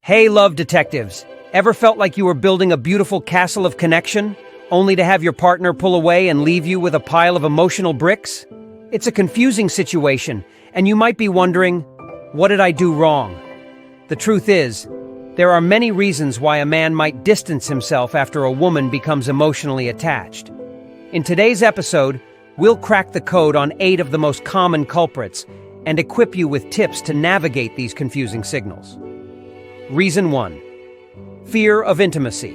Hey, love detectives. Ever felt like you were building a beautiful castle of connection, only to have your partner pull away and leave you with a pile of emotional bricks? It's a confusing situation, and you might be wondering, what did I do wrong? The truth is, there are many reasons why a man might distance himself after a woman becomes emotionally attached. In today's episode, we'll crack the code on 8 of the most common culprits and equip you with tips to navigate these confusing signals. Reason 1. Fear of intimacy.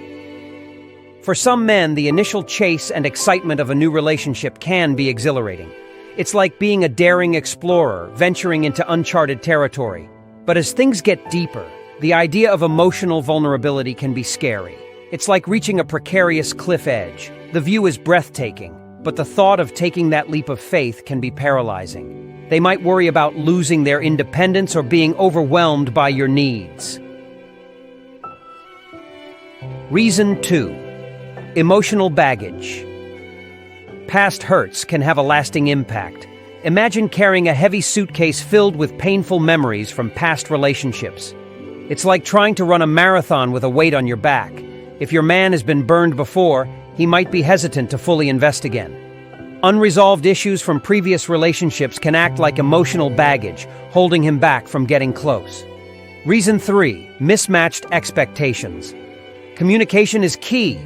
For some men, the initial chase and excitement of a new relationship can be exhilarating. It's like being a daring explorer, venturing into uncharted territory. But as things get deeper, the idea of emotional vulnerability can be scary. It's like reaching a precarious cliff edge. The view is breathtaking, but the thought of taking that leap of faith can be paralyzing. They might worry about losing their independence or being overwhelmed by your needs. Reason 2. Emotional baggage. Past hurts can have a lasting impact. Imagine carrying a heavy suitcase filled with painful memories from past relationships. It's like trying to run a marathon with a weight on your back. If your man has been burned before, he might be hesitant to fully invest again. Unresolved issues from previous relationships can act like emotional baggage, holding him back from getting close. Reason 3. Mismatched expectations. Communication is key.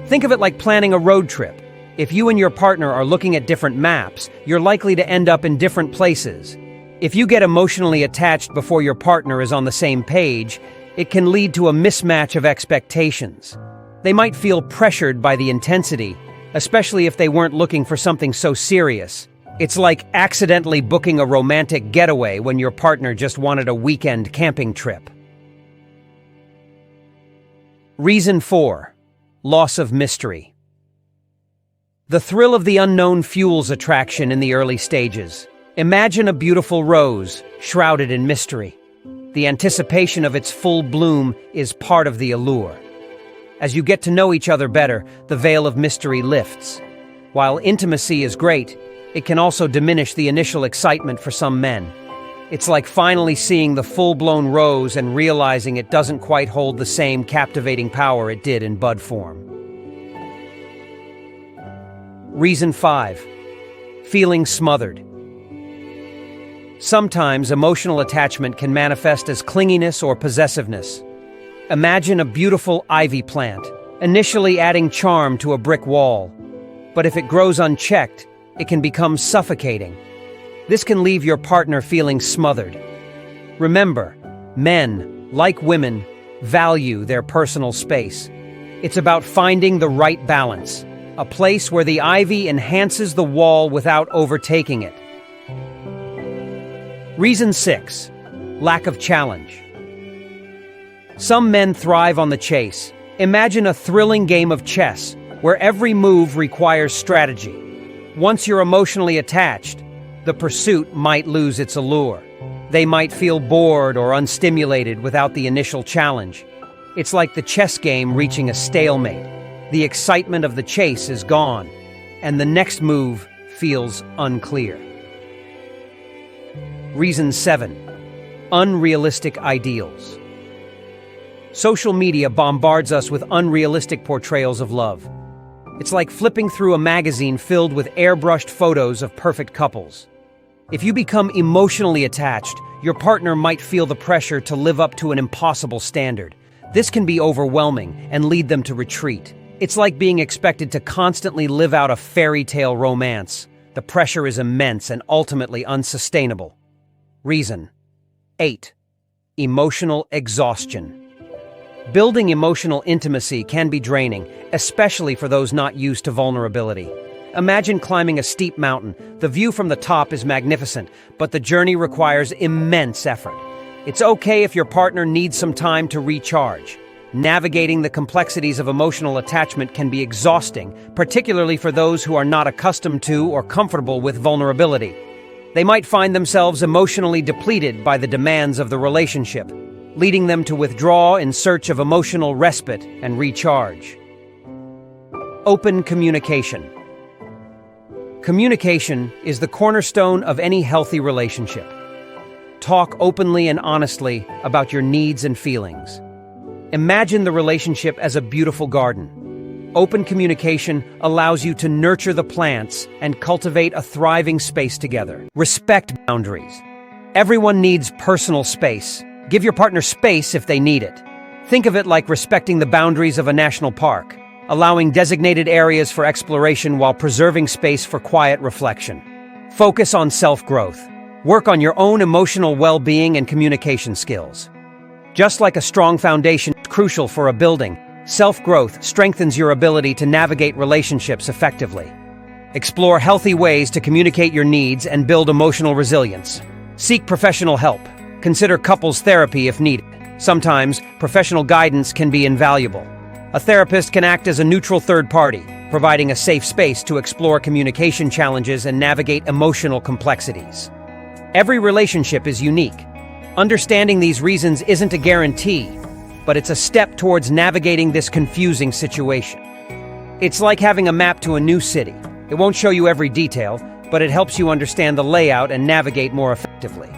Think of it like planning a road trip. If you and your partner are looking at different maps, you're likely to end up in different places. If you get emotionally attached before your partner is on the same page, it can lead to a mismatch of expectations. They might feel pressured by the intensity, especially if they weren't looking for something so serious. It's like accidentally booking a romantic getaway when your partner just wanted a weekend camping trip. Reason 4. Loss of mystery. The thrill of the unknown fuels attraction in the early stages. Imagine a beautiful rose, shrouded in mystery. The anticipation of its full bloom is part of the allure. As you get to know each other better, the veil of mystery lifts. While intimacy is great, it can also diminish the initial excitement for some men. It's like finally seeing the full-blown rose and realizing it doesn't quite hold the same captivating power it did in bud form. Reason 5. Feeling smothered. Sometimes emotional attachment can manifest as clinginess or possessiveness. Imagine a beautiful ivy plant, initially adding charm to a brick wall. But if it grows unchecked, it can become suffocating. This can leave your partner feeling smothered. Remember, men, like women, value their personal space. It's about finding the right balance, a place where the ivy enhances the wall without overtaking it. Reason 6. Lack of challenge. Some men thrive on the chase. Imagine a thrilling game of chess, where every move requires strategy. Once you're emotionally attached, the pursuit might lose its allure. They might feel bored or unstimulated without the initial challenge. It's like the chess game reaching a stalemate. The excitement of the chase is gone, and the next move feels unclear. Reason 7. Unrealistic ideals. Social media bombards us with unrealistic portrayals of love. It's like flipping through a magazine filled with airbrushed photos of perfect couples. If you become emotionally attached, your partner might feel the pressure to live up to an impossible standard. This can be overwhelming and lead them to retreat. It's like being expected to constantly live out a fairy tale romance. The pressure is immense and ultimately unsustainable. Reason 8. Emotional exhaustion. Building emotional intimacy can be draining, especially for those not used to vulnerability. Imagine climbing a steep mountain. The view from the top is magnificent, but the journey requires immense effort. It's okay if your partner needs some time to recharge. Navigating the complexities of emotional attachment can be exhausting, particularly for those who are not accustomed to or comfortable with vulnerability. They might find themselves emotionally depleted by the demands of the relationship, leading them to withdraw in search of emotional respite and recharge. Open communication. Communication is the cornerstone of any healthy relationship. Talk openly and honestly about your needs and feelings. Imagine the relationship as a beautiful garden. Open communication allows you to nurture the plants and cultivate a thriving space together. Respect boundaries. Everyone needs personal space. Give your partner space if they need it. Think of it like respecting the boundaries of a national park, allowing designated areas for exploration while preserving space for quiet reflection. Focus on self-growth. Work on your own emotional well-being and communication skills. Just like a strong foundation is crucial for a building, self-growth strengthens your ability to navigate relationships effectively. Explore healthy ways to communicate your needs and build emotional resilience. Seek professional help. Consider couples therapy if needed. Sometimes, professional guidance can be invaluable. A therapist can act as a neutral third party, providing a safe space to explore communication challenges and navigate emotional complexities. Every relationship is unique. Understanding these reasons isn't a guarantee, but it's a step towards navigating this confusing situation. It's like having a map to a new city. It won't show you every detail, but it helps you understand the layout and navigate more effectively.